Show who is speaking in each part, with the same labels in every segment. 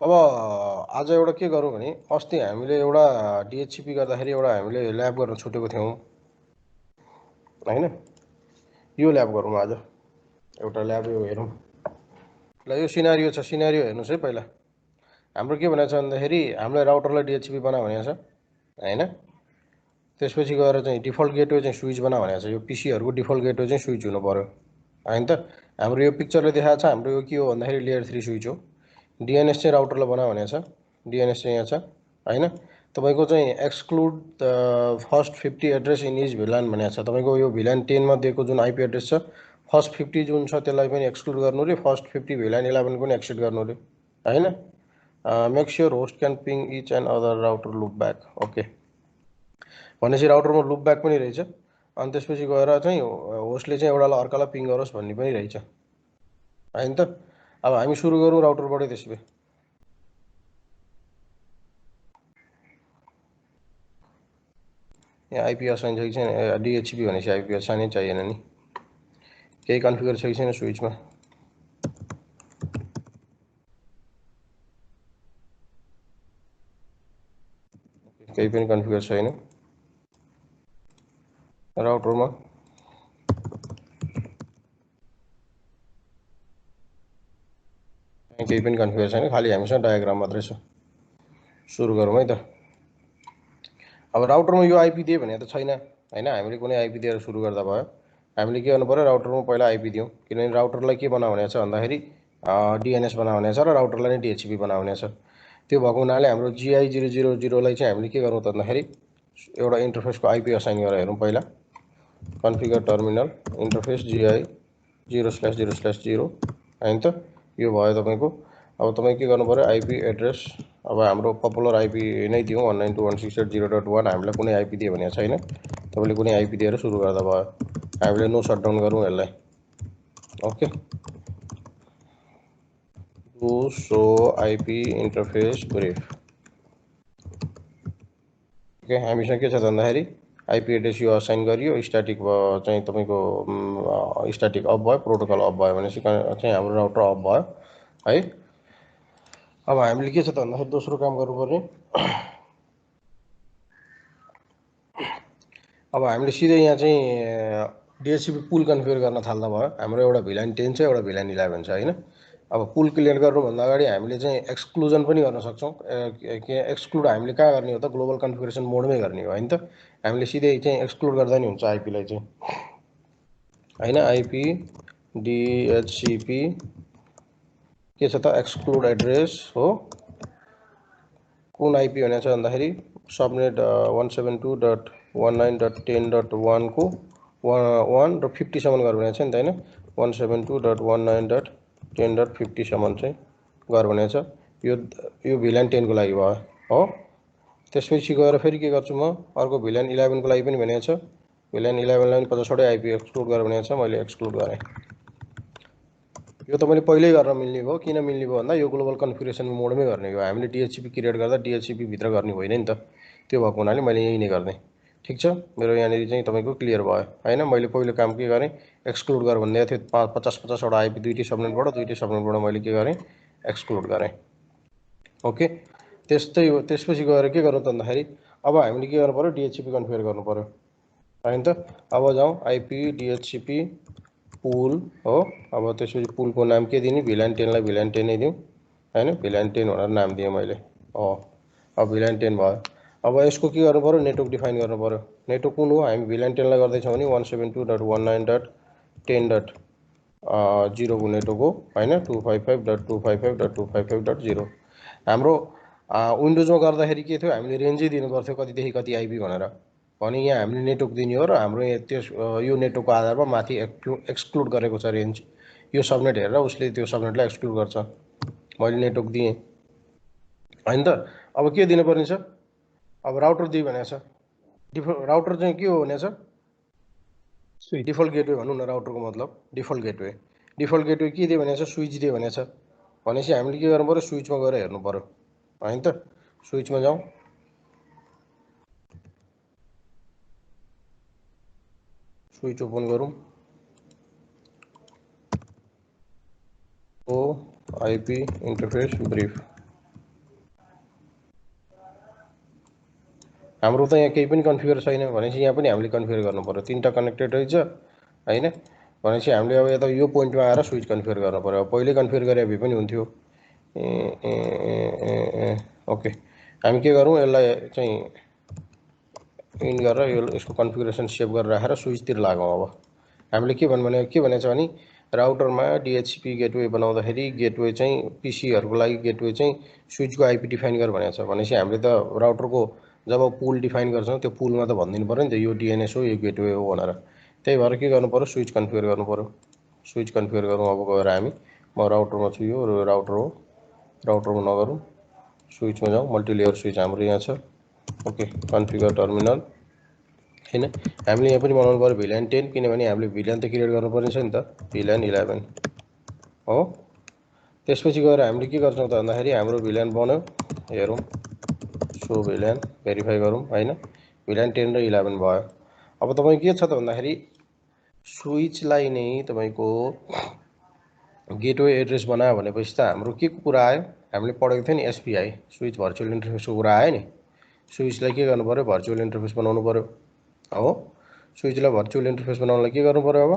Speaker 1: अब आज एउटा के गरौँ भने अस्ति हामीले एउटा डिएचसिपी गर्दाखेरि एउटा हामीले ल्याब गर्न छुटेको थियौँ हैन। यो ल्याब गरौँ आज, एउटा ल्याब यो हेरौँ। ल यो सिनारियो छ, सिनारियो हेर्नुहोस् है। पहिला हाम्रो के भनेको छ भन्दाखेरि हामीलाई राउटरलाई डिएचसिपी बना भनेको छ हैन। त्यसपछि गएर चाहिँ डिफल्ट गेटवे चाहिँ स्विच बना भनेको छ। यो पिसीहरूको डिफल्ट गेटवे चाहिँ स्विच हुनु पर्यो हैन त। हाम्रो यो पिक्चरले देखाएको छ हाम्रो यो के हो भन्दाखेरि लेयर 3 स्विच हो। डिएनएस चाहिँ राउटरलाई बना भनेको छ। डिएनएस चाहिँ यहाँ छ हैन। तपाईको चाहिँ exclude the first 50 address in is VLAN भनेको छ। तपाईको यो भिलान 10 मा दिएको जुन आइपी एड्रेस छ फर्स्ट 50 जुन छ त्यसलाई पनि एक्सक्लुड गर्नु रे, फर्स्ट 50 भिलान 11 पनि एक्सेप्ट गर्नु रे हैन। Make sure host can ping each and other router loop back. Okay भनेपछि राउटरमा लुप ब्याक पनि रहेछ। अनि त्यसपछि गएर चाहिँ होस्टले चाहिँ एउटालाई अर्कालाई पिङ गरोस् भन्ने पनि रहेछ हैन त। अब हामी सुरु गरौँ राउटरबाटै। त्यसो भए यहाँ आइपी असाइन छ कि छैन, डिएचसिपी भनेपछि आइपी असाइन चाहिएन नि, केही कन्फिगर छ कि छैन स्विचमा। केही पनि कन्फिगर छैन राउटरमा। केही पनि कन्फिगर छैन, खालि हामीसँग डायग्राम मात्रै छ। सुरु गरौँ है त। अब राउटरमा यो आइपी दिए भने त छैन हैन। हामीले कुनै आइपी दिएर सुरु गर्दा भयो। हामीले के गर्नु पर्यो, राउटरमा पहिला आइपी दिउँ। किनभने राउटरलाई के बना भनेको छ भन्दाखेरि डिएनएस बना भनेको छ र राउटरलाई नै डिएचसिपी बना भनेको छ। त्यो भएको हुनाले हाम्रो GI 000 लाई चाहिँ हामीले के गर्नु त भन्दाखेरि एउटा इन्टरफेसको आइपी असाइन गरेर हेरौँ। पहिला कन्फिगर टर्मिनल इन्टरफेस GI 0/0/0 हैन त। यो भयो तपाईको। अब तपाईँ के गर्नु पर्यो, आइपी एड्रेस अब हाम्रो पपुलर आइपी नै दिउँ 192.168.0.1। हामीलाई कुनै आइपी दियो भने छैन, तपाईँले कुनै आइपी दिएर सुरु गर्दा भयो। हामीले नो सटडाउन गरौँ यसलाई। Okay do show IP interface brief. Okay हामीसँग के छ भन्दाखेरि आइपी एड्रेस यो असाइन गरियो, स्ट्याटिक चाहिँ तपाईँको स्ट्याटिक अफ भयो, प्रोटोकल अफ भयो भनेपछि चाहिँ हाम्रो राउटर अफ भयो है। अब हामीले के छ त भन्दाखेरि दोस्रो काम गर्नुपर्ने, अब हामीले सिधै यहाँ चाहिँ डिएचसिपी पुल कन्फिगर गर्न थाल्दा भयो। हाम्रो एउटा भिलान 10 छ, एउटा भिलान 11 छ हैन। अब पुल क्लियर गर्नुभन्दा अगाडि हामीले चाहिँ एक्सक्लुजन पनि गर्न सक्छौँ। एक्सक्लुड हामीले कहाँ गर्ने हो त, ग्लोबल कन्फिगरेसन मोडमै गर्ने हो हैन त। हामीले सिधै चाहिँ एक्सक्लुड गर्दा नि हुन्छ आइपीलाई चाहिँ हैन। आइपी डिएचसिपी के छ त, एक्सक्लुड एड्रेस हो। कुन आइपी भनेको छ भन्दाखेरि सबनेट 172.19.10.1 को 1 र 50 सम्म गर भनेको छ नि त हैन। 172.19.10.50 सम्म चाहिँ गर भनेको छ। यो भिलान 10 को लागि भयो हो। त्यसपछि गएर फेरि के गर्छु म, अर्को भिलान 11 को लागि पनि भनेको छ। भिलान 11 लाई पनि 50वटै आइपी एक्सक्लुड गर भनेको छ, मैले एक्सक्लुड गरेँ। यो तपाईँले पहिल्यै गर्न मिल्ने भयो। किन मिल्ने भयो भन्दा यो ग्लोबल कन्फिगरेसन मोडमै गर्ने हो। हामीले डिएचसिपी क्रिएट गर्दा डिएचसिपी भित्र गर्ने होइन नि त। त्यो भएको हुनाले मैले यही नै गर्दै। ठिक छ, मेरो यहाँनिर चाहिँ तपाईँको क्लियर भयो हैन। मैले पहिलो काम के गरेँ, एक्सक्लुड गर भन्दै थियो। 50-50वटा आइपी दुईटै सबनेटबाट मैले के गरेँ, एक्सक्लुड गरेँ। ओके त्यस्तै हो। त्यसपछि गएर के गर्नु त भन्दाखेरि अब हामीले के गर्नु पर्यो, डिएचसिपी कन्फिगर गर्नु पर्यो हैन त। अब जाउँ आइपी डिएचसिपी पुल हो। अब त्यसपछि पुलको नाम के दिने, भिलान 10 लाई भिलान 10 नै दिउँ हैन। भिलान 10 भनेर नाम दिएँ मैले हो। अब भिलान 10 भयो। अब यसको के गर्नु पर्यो, नेटवर्क डिफाइन गर्नु पर्यो। नेटवर्क कुन हो, हामी भिलान 10 लाई गर्दैछौँ भने 172.19.10.0 को नेटवर्क हो हैन। 255.255.255.0 हाम्रो विन्डोजमा गर्दाखेरि के थियो, हामीले रेन्जै दिनु पर्थ्यो कतिदेखि कति आइपी भनेर। भने यहाँ हामीले नेटवर्क दिने हो र हाम्रो त्यस यो नेटवर्कको आधारमा माथि एक्सक्लुड गरेको छ रेन्ज। यो सबनेट हेरेर उसले त्यो सबनेटलाई एक्सक्लुड गर्छ। मैले नेटवर्क दिएँ हैन त। अब के दिनुपर्ने छ, अब राउटर दिए भनेको छ। राउटर चाहिँ के हो भनेको छ, डिफल्ट गेटवे भनौँ न। राउटरको मतलब डिफल्ट गेटवे। डिफल्ट गेटवे के दिए भनेको छ, स्विच दिए भनेको छ। भनेपछि हामीले के गर्नु पर्यो, स्विचमा गएर हेर्नु पर्यो हैन त। स्विचमा जाउँ। स्विच ओपन गरौँ। ओ आइपी इन्टरफेस ब्रिफ हाम्रो त यहाँ केही पनि कन्फिगर छैन भनेपछि यहाँ पनि हामीले कन्फिगर गर्नु पर्यो। तीनटा कनेक्टेड रहेछ हैन, भनेपछि हामीले अब यता यो पोइन्टमा आएर स्विच कन्फिगर गर्नु पर्यो। अब पहिले कन्फिगर गरे भए पनि हुन्थ्यो। ओके, हामी के गरौँ, यसलाई चाहिँ इन गरेर यसको कन्फिगरेसन सेभ गरेर राखेर स्विचतिर लागौँ। अब हामीले के भनेछ भने राउटरमा डिएचसिपी गेटवे बनाउँदाखेरि गेटवे चाहिँ पिसीहरूको लागि गेटवे चाहिँ स्विचको आइपी डिफाइन गर भनेको छ। भनेपछि हामीले त राउटरको जब पुल डिफाइन गर्छौँ त्यो पुलमा त भनिदिनु पऱ्यो नि त यो डिएनएस हो यो गेटवे हो भनेर। त्यही भएर के गर्नु पऱ्यो, स्विच कन्फिगर गर्नु पऱ्यो। स्विच कन्फिगर गरौँ अब गएर हामी, म राउटरमा छु, यो राउटर हो, राउटरमा नगरौँ, स्विचमा जाउँ। मल्टिलेयर स्विच हाम्रो यहाँ छ। ओके, कन्फिगर टर्मिनल हैन, हामीले यहाँ पनि बनाउनु पऱ्यो भिल्यान 10, किनभने हामीले भिल्यान त क्रिएट गर्नुपर्ने छ नि त, भिल्यान 11 हो। त्यसपछि गएर हामीले के गर्छौँ त भन्दाखेरि हाम्रो भिल्यान बन्यो, हेरौँ, सो भिल्यान भेरिफाई गरौँ हैन, भिल्यान 10 र 11 भयो। अब तपाईँ के छ त भन्दाखेरि स्विचलाई नै तपाईँको गेटवे एड्रेस बनायो भनेपछि त हाम्रो के को कुरा आयो, हामीले पढेको थियो नि एसपीआई, स्विच भर्चुअल इन्टरफेसको कुरा आयो नि। स्विचलाई के गर्नु पऱ्यो, भर्चुअल इन्टरफेस बनाउनु पऱ्यो हो। स्विचलाई भर्चुअल इन्टरफेस बनाउनलाई के गर्नु पऱ्यो, अब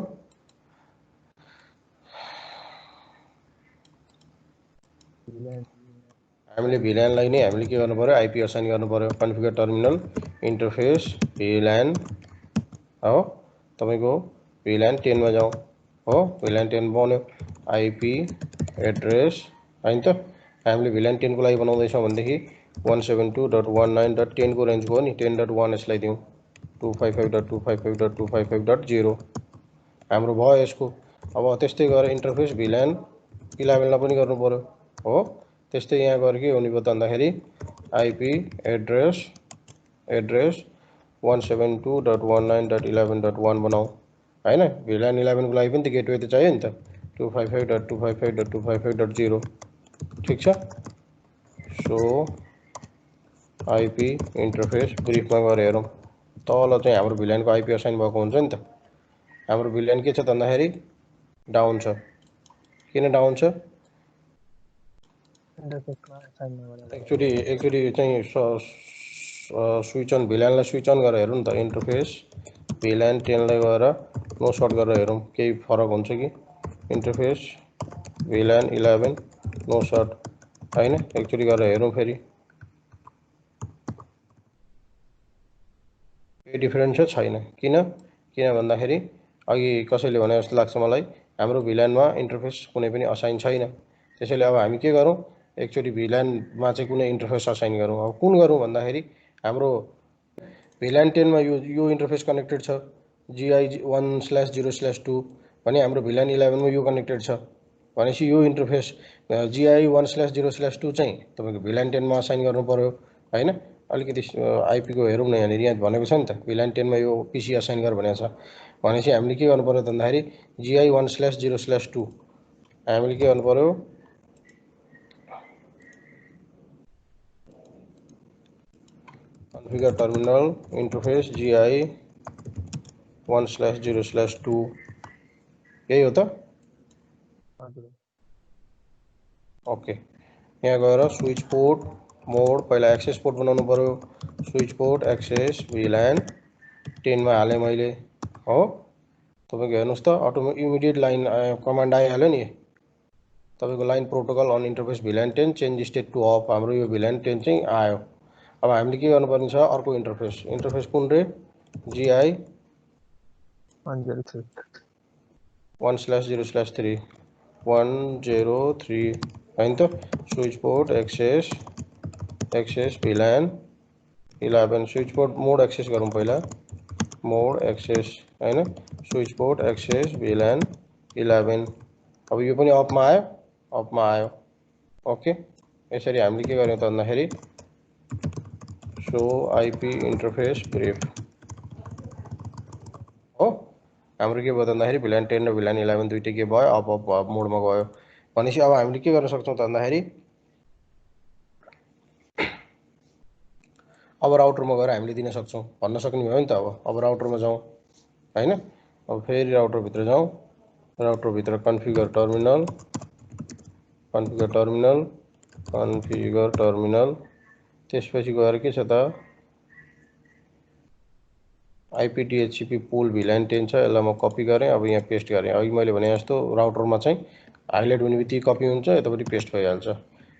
Speaker 1: हामीले भिल्यानलाई नै हामीले के गर्नु पऱ्यो, आइपी असाइन गर्नु पऱ्यो। कन्फिगर टर्मिनल इन्टरफेस भिल्यान हो, तपाईँको भिल्यान 10 मा जाउँ हो, भिल्यान 10 बन्यो, आइपी एड्रेस हैन त। हामीले भिल्यान 10 को लागि बनाउँदैछौँ भनेदेखि 172.19.10 को रेन्जको हो नि, 10.1 यसलाई दिउँ, 255.255.255.0 हाम्रो भयो यसको। अब त्यस्तै गरेर इन्टरफेस भिल्यान 11 लाई पनि गर्नु पऱ्यो हो। त्यस्तै यहाँ गएर के हुने भयो त भन्दाखेरि आइपी एड्रेस 172.19.11.1 बनाऊ हैन। भिल्यान 11 को लागि पनि त गेटवे त चाहियो नि त, 255.255.255.0 ठिक छ। सो आइपी इन्टरफेस ब्रिफमा गएर हेरौँ, तल चाहिँ हाम्रो भिल्यानको आइपी असाइन भएको हुन्छ नि त। हाम्रो भिल्यान के छ त भन्दाखेरि डाउन छ। किन डाउन छ, एकचोटि चाहिँ स्विच अन भिल्यानलाई स्विच अन गरेर हेरौँ नि त, इन्टरफेस भिल्यान 10 लाई गएर नो सर्ट गरेर हेरौँ केही फरक हुन्छ कि। इन्टरफेस भिल्यान 11 नो सर्ट हैन, एकचोटि गरेर हेरौँ फेरि केही डिफरेन्स छ छैन। किन भन्दाखेरि अघि कसैले भने जस्तो लाग्छ मलाई, हाम्रो भिल्यानमा इन्टरफेस कुनै पनि असाइन छैन। त्यसैले अब हामी के गरौँ, एकचोटि भिल्यानमा चाहिँ कुनै इन्टरफेस असाइन गरौँ। अब कुन गरौँ भन्दाखेरि हाम्रो भिल्यान 10 मा यो इन्टरफेस कनेक्टेड छ, GI1/0/2 भने हाम्रो भिल्यान 11 मा यो कनेक्टेड छ। भनेपछि यो इन्टरफेस GI1/0/2 चाहिँ तपाईँको भिल्यान 10 मा असाइन गर्नु पर्यो हैन। अलिकति आइपी को हेरौँ न, यहाँनिर यहाँ भनेको छ नि त भिल्यान 10 मा यो पिसी असाइन गर भनेको छ। भनेपछि हामीले के गर्नु पर्यो त भन्दाखेरि GI1/0/2 हामीले के गर्नु पर्यो, कन्फिगर टर्मिनल इन्टरफेस GI1/0/2 यही हो त। ओके, यहाँ गएर स्विच पोर्ट मोड पहिला एक्सेस पोर्ट बनाउनु पर्यो। स्विच पोर्ट एक्सेस भिल्यान 10 मा हालेँ मैले हो। तपाईँको हेर्नुहोस् त इमिडिएट लाइन कमान्ड आइहाल्यो नि, तपाईँको line protocol on interface VLAN 10 change state to off, हाम्रो यो भिल्यान 10 चाहिँ आयो। अब हामीले के गर्नुपर्ने छ, अर्को इन्टरफेस कुन रे, GI1/0/3 1/0/3 हैन त। Switch port access VLAN 11, switch port mode access गरौँ पहिला, मोड एक्सेस हैन, स्विच पोर्ट एक्सेस भिल्यान 11। अब यो पनि अफमा आयो। ओके, यसरी हामीले के गर्यौँ त भन्दाखेरि सो आइपी इन्टरफेस ब्रिफ हो। हाम्रो के भयो त भन्दाखेरि भिल्यान 10 र भिल्यान 11 दुइटै के भयो, अफ मोडमा गयो। भनेपछि अब हामीले के गर्न सक्छौँ त भन्दाखेरि अब राउटरमा गएर हामीले दिन सक्छौँ, भन्न सक्ने भयो नि त। अब राउटरमा जाउँ हैन। अब फेरि राउटरभित्र जाउँ, राउटरभित्र कन्फिगर टर्मिनल त्यसपछि गएर के छ त, आइपी डिएचसिपी पुल VLAN 10 छ, यसलाई म कपी गरेँ, अब यहाँ पेस्ट गरेँ। अघि मैले भने जस्तो राउटरमा चाहिँ हाइलाइट हुने बित्तिकै कपी हुन्छ, यतापट्टि पेस्ट भइहाल्छ।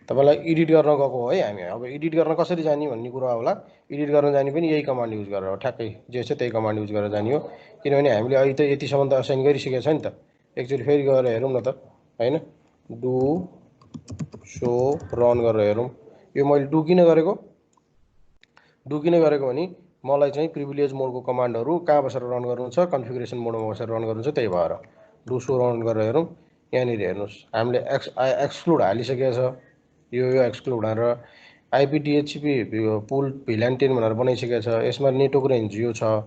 Speaker 1: तपाईँलाई एडिट गर्न गएको हो है हामी। अब एडिट गर्न कसरी जाने भन्ने कुरा होला। एडिट गर्न जाने पनि यही कमान्ड युज गरेर हो, ठ्याक्कै जे छ त्यही कमान्ड युज गरेर जाने हो। किनभने हामीले अहिले त यतिसम्म त असाइन गरिसकेको छ नि त। एकचोटि फेरि गएर हेरौँ न त, होइन? डु सो रन गरेर हेरौँ। यो मैले डु किन गरेको भने मलाई चाहिँ प्रिभिलेज मोडको कमान्डहरू कहाँ बसेर रन गर्नु छ, कन्फिगरेसन मोडमा बसेर रन गर्नु छ, त्यही भएर डु सो रन गरेर हेरौँ। यहाँनिर हेर्नुहोस्, हामीले एक्सक्लुड हालिसकेको छ। यो एक्सक्लुड भनेर आइपी डिएचसिपी पुल VLAN 10 भनेर बनाइसकेको छ। यसमा नेटवर्क रेन्ज यो छ,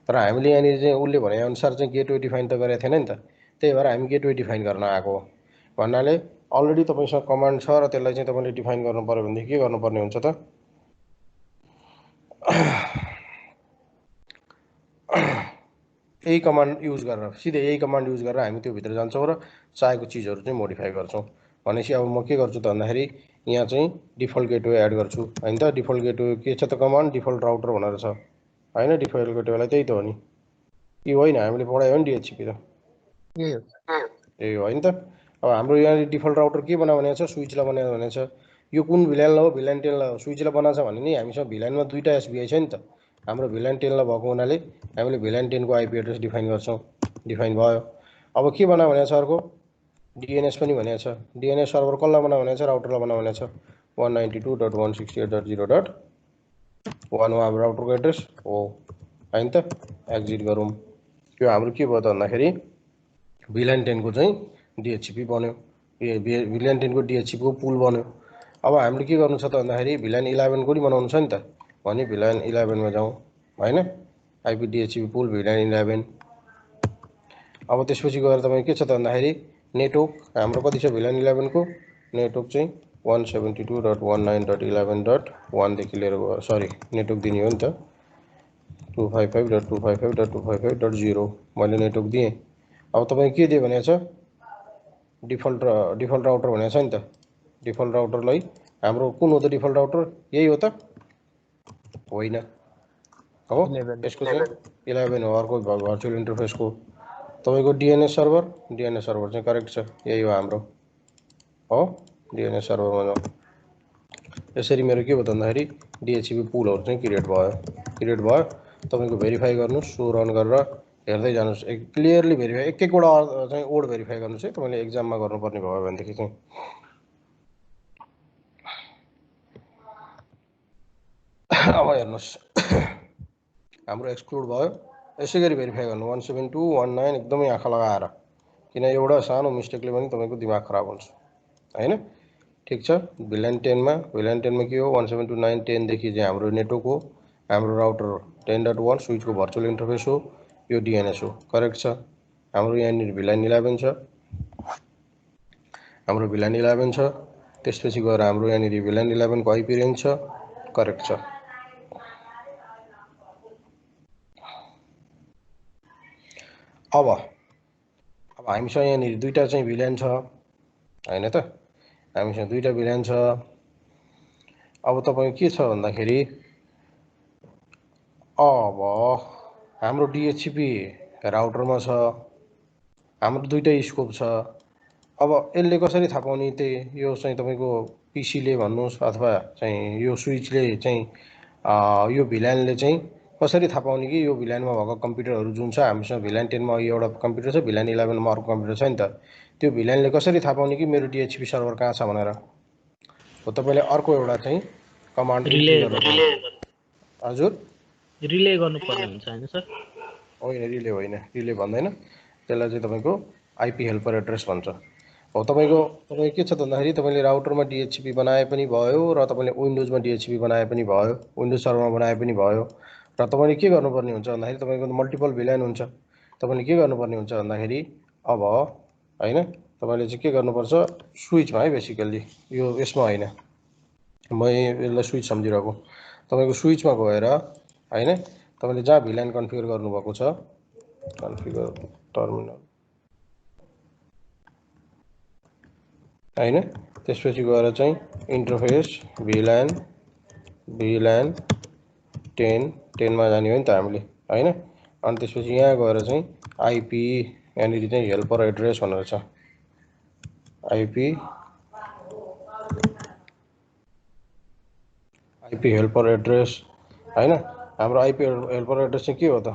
Speaker 1: तर हामीले यहाँनिर चाहिँ उसले भनेअनुसार चाहिँ गेटवे डिफाइन त गरेको थिएन नि त। त्यही भएर हामी गेटवे डिफाइन गर्न आएको हो। भन्नाले अलरेडी तपाईँसँग कमान्ड छ र त्यसलाई चाहिँ तपाईँले डिफाइन गर्नु पर्यो भनेदेखि के गर्नुपर्ने हुन्छ त, यही कमान्ड युज गरेर, सिधै यही कमान्ड युज गरेर हामी त्यो भित्र जान्छौँ र चाहेको चिजहरू चाहिँ मोडिफाई गर्छौँ। भनेपछि अब म के गर्छु त भन्दाखेरि यहाँ चाहिँ डिफल्ट गेटवे एड गर्छु, होइन त। डिफल्ट गेटवे के छ त कमान्ड, डिफल्ट राउटर भनेर छ, होइन? डिफल्ट गेटवेलाई त्यही त हो नि, यो होइन हामीले पढायो हो नि डिएचसिपी त, यही हो होइन त। अब हाम्रो यहाँ डिफल्ट राउटर के बना भनेको छ, स्विचलाई बनायो भनेको छ। यो कुन VLAN हो, VLAN 10 लाई हो। स्विचलाई बनाएको छ भने नि हामीसँग VLAN मा दुईवटा एसबिआई छ नि त। हाम्रो VLAN 10 लाई भएको हुनाले हामीले VLAN 10 को आइपी एड्रेस डिफाइन गर्छौँ, डिफाइन भयो। अब के बना भनेको छ अर्को, डिएनएस पनि भनेको छ। डिएनएस सर्भर कसलाई बना भनेको छ, राउटरलाई बना भनेको छ। 192.168.0.1 हो हाम्रो राउटरको एड्रेस हो, होइन त। एक्जिट गरौँ। यो हाम्रो के भयो त भन्दाखेरि VLAN 10 को चाहिँ डिएचसिपी बन्यो, VLAN 10 को डिएचसिपी को पुल बन्यो। अब हामीले के गर्नु छ त भन्दाखेरि VLAN 11 को नि बनाउनु छ नि त। भने VLAN 11 मा जाउँ, होइन? आइपी डिएचसिपी पुल VLAN 11। अब त्यसपछि गएर तपाईँ के छ त भन्दाखेरि नेटवर्क हाम्रो कति छ VLAN 11 को, नेटवर्क चाहिँ 172.19.11.1 देखि लिएर सरी नेटवर्क दिने हो नि त, 255.255.255.0 मैले नेटवर्क दिएँ। अब तपाईँ के दियो भनेको छ, डिफल्ट राउटर भनेको छ नि त। डिफल्ट राउटरलाई हाम्रो कुन हो त डिफल्ट राउटर, यही हो त, होइन हो? यसको चाहिँ 11 हो, अर्को भर्चुअल इन्टरफेसको तपाईँको डिएनएस सर्भर चाहिँ करेक्ट छ, यही हो हाम्रो, हो? डिएनएस सर्भरमा जाउँ। यसरी मेरो के भयो त भन्दाखेरि डिएचसिपी पुलहरू चाहिँ क्रिएट भयो। तपाईँको भेरिफाई गर्नुहोस्, सो रन गरेर हेर्दै जानुहोस्। क्लियरली भेरिफाई, एक एकवटा चाहिँ ओड भेरिफाई गर्नुहोस् है, तपाईँले एक्जाममा गर्नुपर्ने भयो भनेदेखि चाहिँ। अब हेर्नुहोस् हाम्रो एक्सक्लुड भयो। यसै गरी भेरिफाई गर्नु 172.19 एकदमै आँखा लगाएर, किन एउटा सानो मिस्टेकले पनि तपाईँको दिमाग खराब हुन्छ, होइन? ठिक छ। VLAN 10 मा के हो, 172.9.10 देखि चाहिँ हाम्रो नेटवर्क हो, हाम्रो राउटर 10.1 स्विचको भर्चुअल इन्टरफेस हो, यो डिएनएस हो, करेक्ट छ। हाम्रो यहाँनिर VLAN 11 छ, हाम्रो VLAN 11 छ। त्यसपछि गएर हाम्रो यहाँनिर VLAN 11 को आइपी रेन्ज छ, करेक्ट छ। अब हामीसँग यहाँनिर दुईवटा चाहिँ VLAN छ, होइन त। हामीसँग दुईवटा VLAN छ। अब तपाईँ के छ भन्दाखेरि अब हाम्रो डिएचसिपी राउटरमा छ, हाम्रो दुईवटै स्कोप छ। अब यसले कसरी थाहा पाउने, त्यही यो चाहिँ तपाईँको पिसीले भन्नुहोस् अथवा चाहिँ यो स्विचले चाहिँ यो VLANले चाहिँ कसरी थाहा पाउने कि यो VLAनमा भएको कम्प्युटरहरू जुन छ, हामीसँग VLAN 10 मा एउटा कम्प्युटर छ, VLAN 11 मा अर्को कम्प्युटर छ नि त। त्यो VLAनले कसरी थाहा पाउने कि मेरो डिएचसिपी सर्भर कहाँ छ भनेर, हो तपाईँले अर्को एउटा चाहिँ कमान्ड हजुर
Speaker 2: रिले गर्नुपर्ने हुन्छ हैन सर?
Speaker 1: होइन, रिले भन्दैन, त्यसलाई चाहिँ तपाईँको आइपी हेल्पर एड्रेस भन्छ। हो तपाईँ के छ त भन्दाखेरि तपाईँले राउटरमा डिएचसिपी बनाए पनि भयो र तपाईँले विन्डोजमा डिएचसिपी बनाए पनि भयो, विन्डोज सर्भरमा बनाए पनि भयो। र तपाईँले के गर्नुपर्ने हुन्छ भन्दाखेरि तपाईँको मल्टिपल VLAN हुन्छ। तपाईँले के गर्नुपर्ने हुन्छ भन्दाखेरि अब होइन, तपाईँले चाहिँ के गर्नुपर्छ, स्विचमा है बेसिकल्ली, यो यसमा होइन, म यसलाई स्विच सम्झिरहेको। तपाईँको स्विचमा गएर होइन, तपाईँले जहाँ VLAN कन्फिगर गर्नुभएको छ, कन्फिगर टर्मिनल होइन, त्यसपछि गएर चाहिँ इन्टरफेस VLAN 10 मा जाने हो नि त हामीले, होइन? अनि त्यसपछि यहाँ गएर चाहिँ आइपी यहाँनिर चाहिँ हेल्पर एड्रेस भनेर छ आइपी हेल्पर एड्रेस हैन हाम्रो आइपी हेल्पर एड्रेस चाहिँ के हो त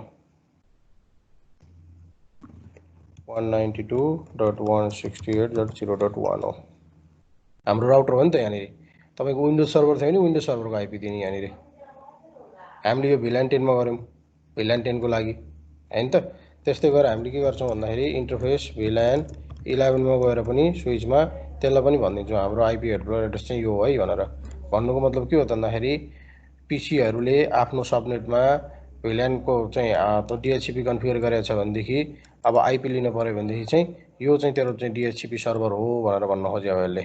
Speaker 1: 192.168.0.1 हो हाम्रो राउटर हो नि त यहाँनिर तपाईको विन्डोज सर्भर थियो भने विन्डोज सर्भरको आइपी दिने यहाँनिर हामीले यो VLAN 10 मा गर्यौं VLAN 10 को लागि हैन त त्यस्तै गरेर हामीले के गर्छौं भन्दाखेरि इन्टरफेस VLAN 11 मा गएर पनि स्विचमा त्यसलाई पनि भनिदिन्छौं हाम्रो आइपी हेल्पर एड्रेस चाहिँ यो हो है भनेर भन्नुको मतलब के हो त भन्दाखेरि पीसीहरुले आफ्नो सबनेटमा VLAN को चाहिँ DHCP कन्फिगर गरेको छ भनेदेखि अब आइपी लिन पर्यो भनेदेखि चाहिँ यो चाहिँ तेरो चाहिँ DHCP सर्भर हो भनेर भन्न खोज्यो यसले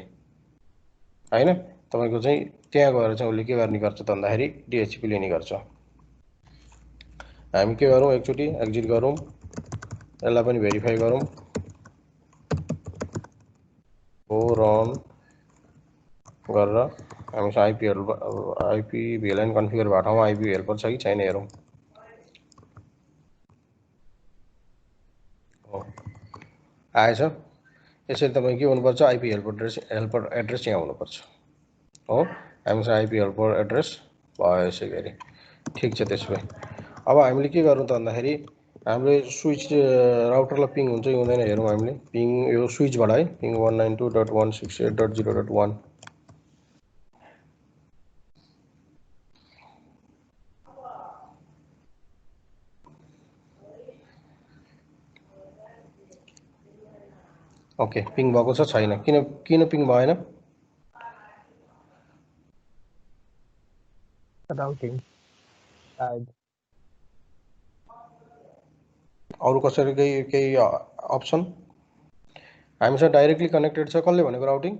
Speaker 1: हैन तपाईको चाहिँ त्यहाँ गएर चाहिँ उले के गर्ने गर्छ त भन्दाखेरि DHCP लिने गर्छ हामी के गरौँ एकचोटी एक्जिट गरौँ यसलाई पनि भेरिफाई गरौँ हो रन गरेर हामीसँग आइपी VLAN कन्फिगर भएको ठाउँमा आइपी हेल्पर छ कि छैन हेरौँ आएछ यसरी तपाईँ के हुनुपर्छ आइपी हेल्पर एड्रेस यहाँ हुनुपर्छ हो हामीसँग आइपी हेल्पर एड्रेस भयो यसै गरी ठिक छ त्यसो भए अब हामीले के गर्नु त भन्दाखेरि हाम्रो स्विच राउटरलाई पिङ हुन्छ कि हुँदैन हेरौँ हामीले पिङ यो स्विचबाट है पिङ 192.168.0.1 ओके पिङ भएको छ छैन किन पिङ भएन
Speaker 2: राउटिङ सायद
Speaker 1: अरु कसरी केही अप्सन हामीसँग डाइरेक्टली कनेक्टेड छ कसले भनेको राउटिङ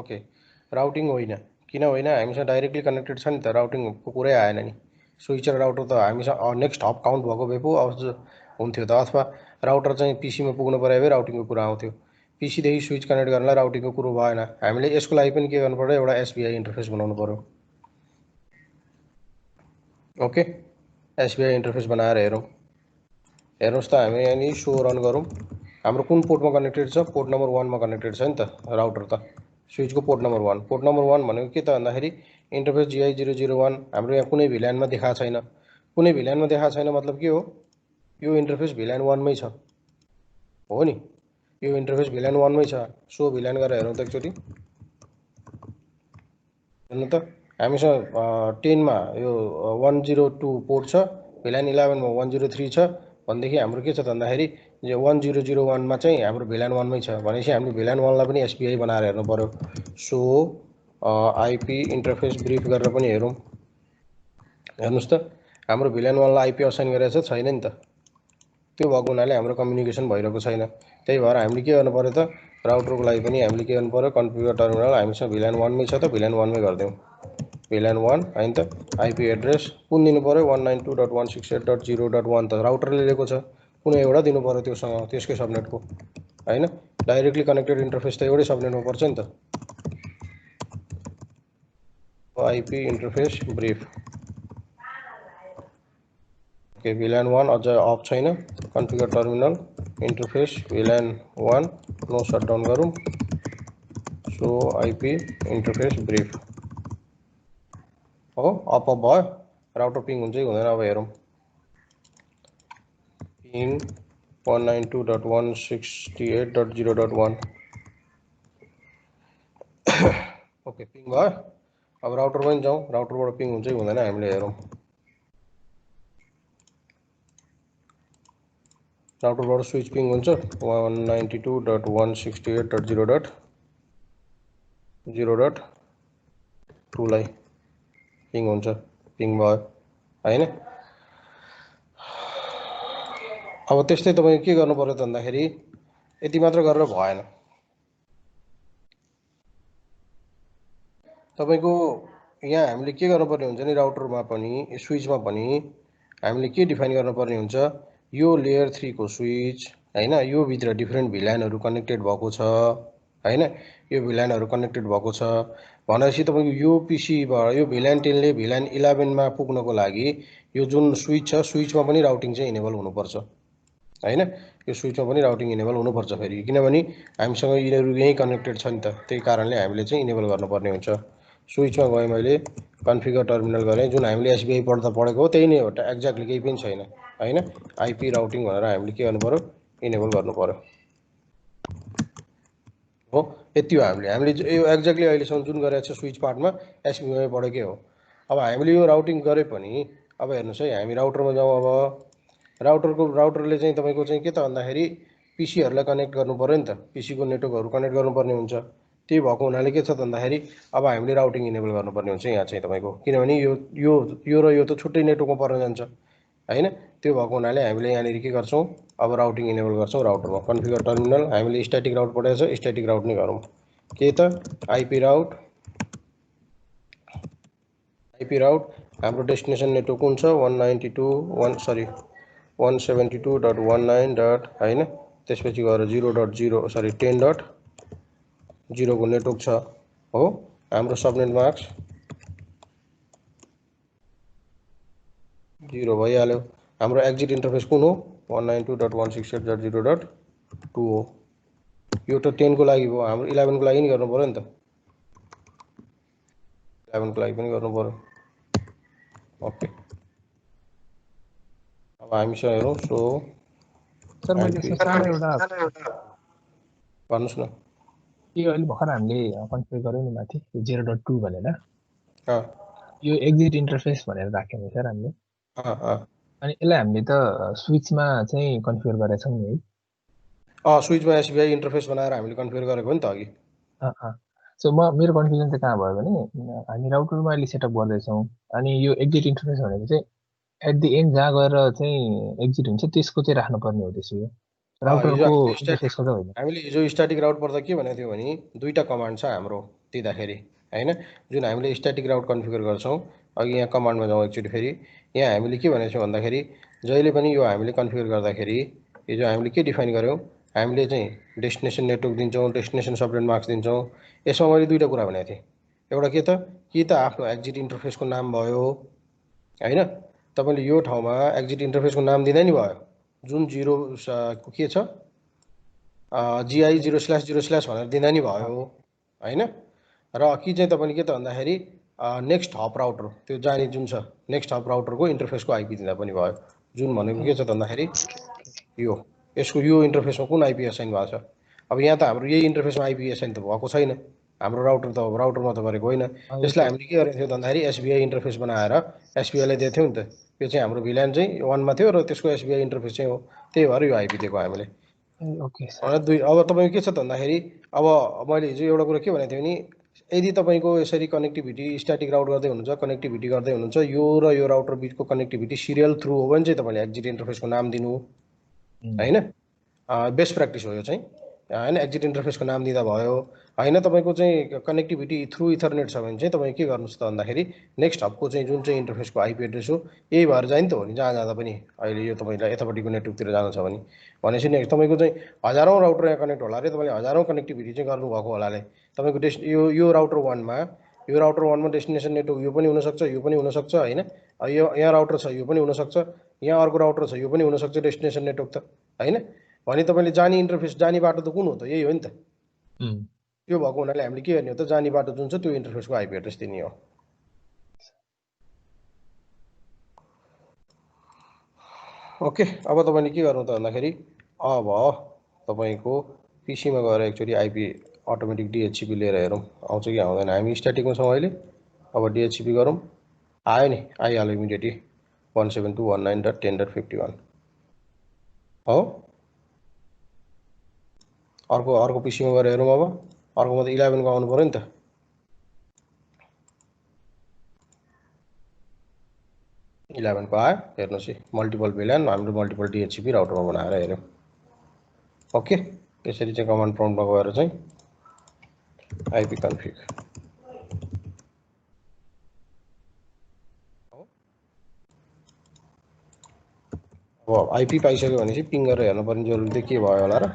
Speaker 1: ओके राउटिङ होइन किन होइन हामीसँग डाइरेक्टली कनेक्टेड छ नि त राउटिङको कुरै आएन नि स्विच र राउटर त हामीसँग नेक्स्ट हप काउन्ट भएको भए पो हुन्थ्यो त अथवा राउटर चाहिँ पीसीमा पुग्नु पर्यो भए राउटिङको कुरा आउँथ्यो पीसीदेखि स्विच कनेक्ट गर्नलाई राउटिङको कुरो भएन हामीले यसको लागि पनि के गर्नु पर्यो एउटा एसबीआई इन्टरफेस बनाउनु पर्यो ओके एसबीआई इन्टरफेस बनाएर हेरौँ हेर्नुहोस् त हामी यहाँनिर सो रन गरौँ हाम्रो कुन पोर्टमा कनेक्टेड छ पोर्ट नम्बर 1 मा कनेक्टेड छ नि त राउटर त स्विचको पोर्ट नम्बर 1 भनेको के त भन्दाखेरि इन्टरफेस GI 001 हाम्रो यहाँ कुनै VLAN मा देखाएको छैन कुनै VLAN मा देखाएको छैन मतलब के हो यो इन्टरफेस VLAN 1 मै छ हो नि यो इन्टरफेस VLAN 1 मै छ सो VLAN गरेर हेरौँ त एकचोटी हेर्नु त हामीसँग 10 मा यो 102 पोर्ट छ VLAN 11 मा 103 छ भनेदेखि हाम्रो के छ त भन्दाखेरि 1001 मा चाहिँ हाम्रो VLAN 1 मै छ भनेपछि हामीले VLAN 1 लाई पनि SPI बनाएर हेर्नु पर्यो सो आइपी इन्टरफेस ब्रिफ गरेर पनि हेरौँ हेर्नुस् त हाम्रो VLAN 1 लाई आइपी असाइन गरेछ छैन नि त त्यो भएको हुनाले हाम्रो कम्युनिकेसन भइरहेको छैन त्यही भएर हामीले के गर्नु पर्यो त राउटरको लागि पनि हामीले के गर्नु पर्यो कन्फिगर टर्मिनल हामीसँग VLAN 1 मै छ त VLAN 1 मै गर्दियौ VLAN 1 हैन त आइपी एड्रेस कुन दिनु पर्यो 192.168.0.1 त राउटरले लिएको छ कुनै एउटा दिनु पर्यो त्योसँग त्यसकै सबनेटको हैन डाइरेक्टली कनेक्टेड इन्टरफेस त एउटै सबनेटमा पर्छ नि त IP interface brief okay VLAN 1 अझ अफ छैन configure terminal interface VLAN 1 no shutdown गरौँ सो आइपी इन्टरफेस ब्रिफ हो अप भयो राउटर पिङ हुन्छ कि हुँदैन अब हेरौँ पिङ 192.168.0.1 ओके पिङ भयो अब राउटर पनि जाउँ राउटरबाट पिङ हुन्छ कि हुँदैन हामीले हेरौँ राउटरबाट स्विच पिङ हुन्छ 192.168.0.2 लाई पिङ हुन्छ पिङ भयो हैन अब त्यस्तै तपाई के गर्नु पर्यो त भन्दाखेरि यति मात्र गरेर भएन तपाईको यहाँ हामीले के गर्नुपर्ने हुन्छ नि राउटरमा पनि स्विचमा पनि हामीले के डिफाइन गर्नुपर्ने हुन्छ यो लेयर 3 को स्विच हैन यो भित्र डिफरेन्ट VLAN हरु कनेक्टेड भएको छ हैन यो भिलानहरु कनेक्टेड भएको छ भनेपछि तपाईको यो पीसीबाट यो भिलान 10 ले भिलान 11 मा पुग्नको लागि यो जुन स्विच छ स्विचमा पनि राउटिङ चाहिँ इनेबल हुनुपर्छ हैन यो स्विचमा पनि राउटिङ इनेबल हुनुपर्छ फेरि किनभने हामीसँग यिनीहरु यही कनेक्टेड छ नि त त्यही कारणले हामीले चाहिँ इनेबल गर्नुपर्ने हुन्छ स्विचमा गए मैले कन्फिगर टर्मिनल गरे जुन हामीले एसबीआई पढ्दा पढेको हो त्यही नै हो एक्ज्याक्टली केही पनि छैन हैन आईपी राउटिङ भनेर हामीले के गर्नु पर्यो इनेबल गर्नु पर्यो हो यति हो हामीले यो एक्ज्याक्टली अहिलेसम्म जुन गरेको छ स्विच पार्टमा एसबीआई पढेकै हो अब हामीले यो राउटिङ गरे पनि अब हेर्नुस् है हामी राउटरमा जाउँ अब राउटरले चाहिँ तपाईको चाहिँ के त भन्दाखेरि पीसीहरुलाई कनेक्ट गर्नु पर्यो नि त पीसीको नेटवर्कहरु कनेक्ट गर्नुपर्ने हुन्छ त्यही भएको हुनाले के छ त भन्दाखेरि अब हामीले राउटिङ इनेबल गर्नुपर्ने हुन्छ यहाँ चाहिँ तपाईको किनभने यो र यो त छुट्टै नेटवर्कमा पर्न जान्छ हैन त्यो भएको हुनाले हामीले यहाँनिर के गर्छौं अब राउटिङ इनेबल गर्छौं राउटरमा कन्फिगर टर्मिनल हामीले स्ट्याटिक राउट पढेको छ स्ट्याटिक राउट नै गरौँ के त आईपी राउट हाम्रो डेस्टिनेसन नेटवर्क कुन छ 192.172.19. हैन त्यसपछि गएर 0.0 सरी 10.0 को नेटवर्क छ हो हाम्रो सबनेट मास्क 0 भइहाल्यो हाम्रो एक्जिट इन्टरफेस कुन हो 192.168.0.2 हो यो त 10 को लागि भयो हाम्रो 11 को लागि नि गर्नु पर्यो नि त 11 को लागि पनि गर्नु पर्यो ओके अब हामीसँग हेरौँ सो
Speaker 2: सर मैले सानो एउटा
Speaker 1: भन्नुस् न
Speaker 2: यो अहिले भर्खर हामीले कन्फिगर गर्यौं नि माथि 0.2 भनेर यो एक्जिट इन्टरफेस भनेर राख्यौं नि सर हामीले अनि यसलाई हामीले त स्विचमा चाहिँ कन्फिगर गरेका छौं नि है
Speaker 1: स्विचमा एसबीआई इन्टरफेस बनाएर हामीले कन्फिगर गरेको हो नि त अघि
Speaker 2: सो मेरो कन्फ्युजन चाहिँ कहाँ भयो भने हामी राउटरमा अहिले सेटअप गर्दैछौँ अनि यो एक्जिट इन्टरफेस भनेको चाहिँ एट द एन्ड जहाँ गएर चाहिँ एक्जिट हुन्छ त्यसको चाहिँ राख्नुपर्ने हो त्यसो राउटरको इन्टरफेसको त होइन
Speaker 1: हामीले हिजो स्ट्याटिक राउट पढ्दा के भनेको थियो भने दुईटा कमान्ड छ हाम्रो दिँदाखेरि हैन जुन हामीले स्ट्याटिक राउट कन्फिगर गर्छौं अघि यहाँ कमान्डमा जाउँ एकचोटि फेरि यहाँ हामीले के भनेको छौं भन्दाखेरि जहिले पनि यो हामीले कन्फिगर गर्दाखेरि हिजो हामीले के डिफाइन गर्यौं हामीले चाहिँ डेस्टिनेसन नेटवर्क दिन्छौं डेस्टिनेसन सबनेट मास्क दिन्छौं यसमा मैले दुईटा कुरा भनेको थिएँ एउटा के त आफ्नो एक्जिट इन्टरफेसको नाम भयो हैन तपाईले यो ठाउँमा एक्जिट इन्टरफेसको नाम दिँदै नि भयो जुन 0 के छ GI 0/0/ भनेर दिँदा नि भयो हैन र कि चाहिँ तपाईले के त भन्दाखेरि नेक्स्ट हप राउटर त्यो जाने जुन छ नेक्स्ट हप राउटरको इन्टरफेसको आईपी दिँदा पनि भयो जुन भनेको के छ त भन्दाखेरि यसको यो इन्टरफेसमा कुन आईपी असाइन भएको छ अब यहाँ त हाम्रो यही इन्टरफेसमा आईपी असाइन त भएको छैन हाम्रो राउटरमा त गरेको होइन त्यसलाई हामीले के गरेको थियो भन्दाखेरि एसबीआई इन्टरफेस बनाएर एसबीआईलाई दिएको थियौं नि त यो चाहिँ हाम्रो भिलान चाहिँ 1 मा थियो र त्यसको एसबीआई इन्टरफेस चाहिँ हो त्यही भएर यो आईपी दिएको हामीले
Speaker 2: ओके
Speaker 1: अब तपाईको के छ त भन्दाखेरि अब मैले हिजो एउटा कुरा के भनेको थिएँ भने यदि तपाईको यसरी कनेक्टिभिटी स्ट्याटिक राउट गर्दै हुनुहुन्छ कनेक्टिभिटी गर्दै हुनुहुन्छ यो र यो राउटर बीचको कनेक्टिभिटी सिरियल थ्रु हो भने चाहिँ तपाईले एक्जिट इन्टरफेसको नाम दिनु हैन बेस्ट प्र्याक्टिस हो यो चाहिँ हैन एक्जिट इन्टरफेसको नाम दिँदा भयो हैन तपाईको चाहिँ कनेक्टिभिटी थ्रु इथरनेट छ भने चाहिँ तपाईँ के गर्नुस् त भन्दाखेरि नेक्स्ट हबको चाहिँ जुन चाहिँ इन्टरफेसको आईपी एड्रेस हो यही भएर जान्छ नि त हो नि जहाँ जाँदा पनि अहिले यो तपाईलाई यतापट्टिको नेटवर्कतिर जानु छ भने भनेपछि नि तपाईको चाहिँ हजारौं राउटर यहाँ कनेक्ट होला रे तपाईले हजारौं कनेक्टिभिटी चाहिँ गर्नु भएको होलाले तपाईको यो राउटर 1 मा डेस्टिनेसन नेटवर्क यो पनि हुन सक्छ यो पनि हुन सक्छ हैन यो यहाँ राउटर छ यो पनि हुन सक्छ यहाँ अर्को राउटर छ यो पनि हुन सक्छ डेस्टिनेसन नेटवर्क त हैन भने तपाईले जाने इन्टरफेस जाने बाटो त कुन हो त यही हो नि त यो भएको हुनाले हामीले के गर्ने हो त जाने बाटो जुन छ त्यो इन्टरफेसको आईपी एड्रेस दिने हो ओके अब तपाईले के गर्नु त भन्दाखेरि अब तपाईको पीसीमा गएर एकचोटी आईपी अटोमेटिक डीएचसीपी लिएर हेरौँ आउँछ कि आउँदैन हामी स्ट्याटिकमा छौँ अहिले अब डीएचसीपी गरौँ आयो नि आइहाल्यो इमिडिएटली 172.19.10.51 हो अर्को पीसीमा गएर हेरौँ अब अर्कोमा त 11 को आउनु पर्यो नि त इलेभेन को आयो हेर्नुहोस् मल्टिपल भिलान हाम्रो मल्टिपल डीएचसीपी राउटरमा बनाएर हेर्यौँ ओके यसरी चाहिँ कमान्ड प्रम्प्टमा गएर चाहिँ आईपी कन्फिग अब आईपी पाइसक्यो भनेपछि पिङ गरेर हेर्नुपर्ने जरुरी चाहिँ के भयो होला र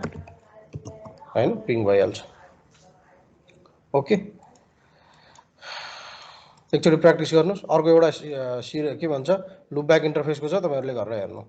Speaker 1: हैन पिङ भइहाल्छ ओके, एकचोटि प्र्याक्टिस गर्नुहोस्। अर्को एउटा के भन्छ लुपब्याक इन्टरफेसको छ, तपाईँहरूले गरेर हेर्नु।